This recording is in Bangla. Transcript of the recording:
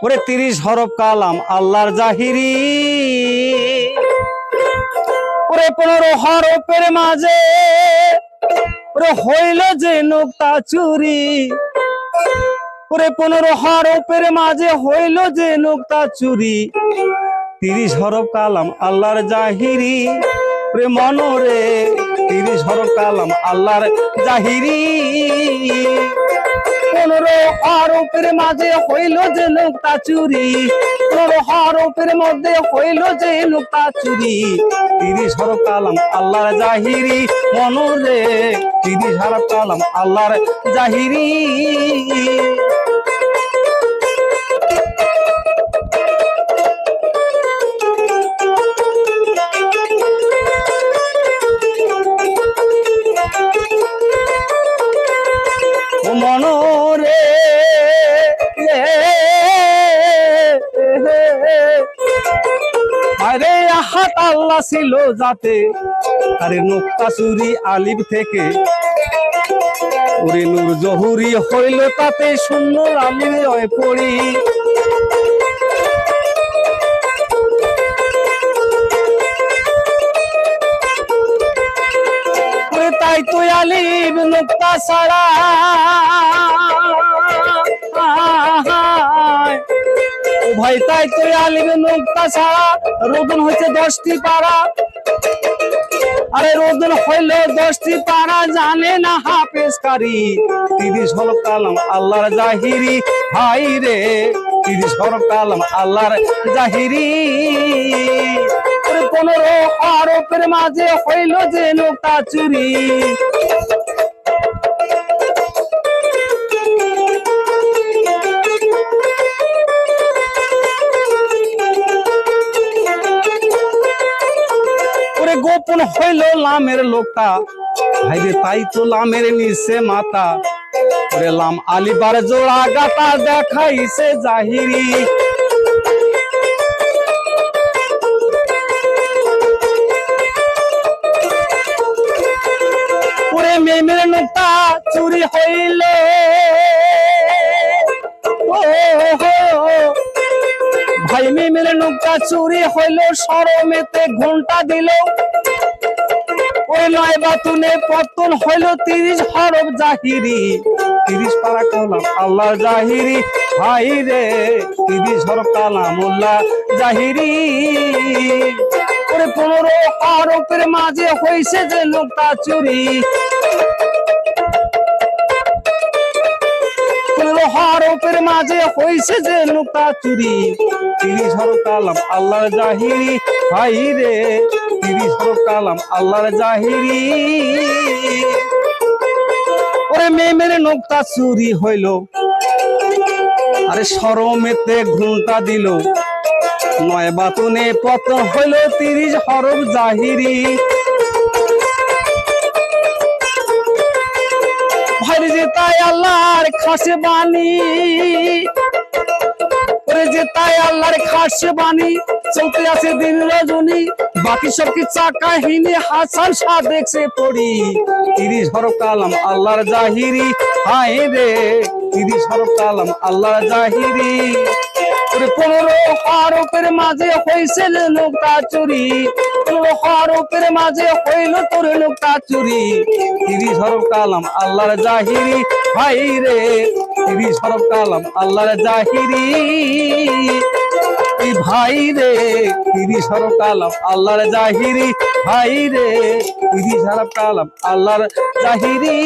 ওরে 30 হরফ কালাম আল্লাহর জাহিরি, ওরে 15 হরফের মাঝে ওরে হইল যে নুক্তা চুরি, ওরে 15 হরফের মাঝে হইল যে নুক্তা চুরি। 30 হরফ কালাম আল্লাহর জাহিরি, ওরে মনরে 30 হরফ কালাম আল্লাহর জাহিরি। 15 হরফের মাঝে হইল যে নুক্তা চুরি, 15 হরফের মধ্যে হইল যে নুক্তা চুরি। 30 হরফ কালাম আল্লাহর জাহিরি, মনরে 30 হরফ কালাম আল্লাহর জাহিরি। মনরে আরে হাত আল্লাহ ছিল যাতে, আরে নুক্তা চুরি আলিফ থেকে ওরে নূর জহুরি হইল তাতে শূন্য আলিফ হয়ে পড়ি। তাই তুই আলিফ নুক্তা ছাড়া ও ভাই, তাই তুই আলিফ নুক্তা ছাড়া রোদন হয়েছে 10টি পারা, আরে রোদন হইল 10টি পারা জানে না হাফেজ কারি। 30 হরফ কালাম আল্লাহর জাহিরি, ভাই রে 30 হরফ কালাম আল্লাহর জাহিরি। 15 হরফের মাঝে হইল যে নুক্তা চুরি। ওরে গোপন হইল লামের লোকটা, ভাইরে তাই তো লামের নিচে মাতা, ওরে লাম আলিবার জোড়া গাতা দেখাইছে জাহিরি। ওরে মেমের নুক্তা চুরি হইল, ভাই মেমের নুক্তা চুরি হইল শরমেতে ঘন্টা দিল, ওই 9 বাতুনে পতন হইল 30 হরফ জাহিরি। 30 পারা কালাম আল্লাহর জাহিরি, ভাই রে 30 হরফ কালাম আল্লাহ জাহিরি। ওরে 15 হরফের মাঝে হইছে যে নুক্তা চুরি, 15 হরফের মাঝে হইছে যে নুক্তা চুরি। 30 হরফ কালাম আল্লাহর জাহিরি, ভাই রে 30 হরফ কালাম আল্লাহর জাহিরি। ওরে মেমের নুক্তা চুরি হইল, আরে শরমেতে ঘুমটা দিল, 9 বাতুনে পতন হইল 30 হরফ জাহিরি। ভাই যে তাই আল্লাহর খাসে বাণী, ওরে যে তাই আল্লাহর খাসে বাণী চলতে আছে দিন রজনী, বাকি সব কি কাহিনী হাসান শাহ দেখছে পড়ি। 30 হরফ কালাম আল্লাহর জাহিরি, হায় রে 30 হরফ কালাম আল্লাহর জাহিরি। ওরে 15 হরফের মাঝে হইছে নুক্তা চুরি, 15 হরফের মাঝে হইল তোর নুক্তা চুরি। 30 হরফ কালাম আল্লাহর জাহিরি, ভাই রে 30 হরফ কালাম আল্লাহর জাহিরি। ভাই রে 30 হরফ কালাম আল্লাহর জাহিরি, ভাই রে 30 হরফ কালাম আল্লাহর জাহিরি।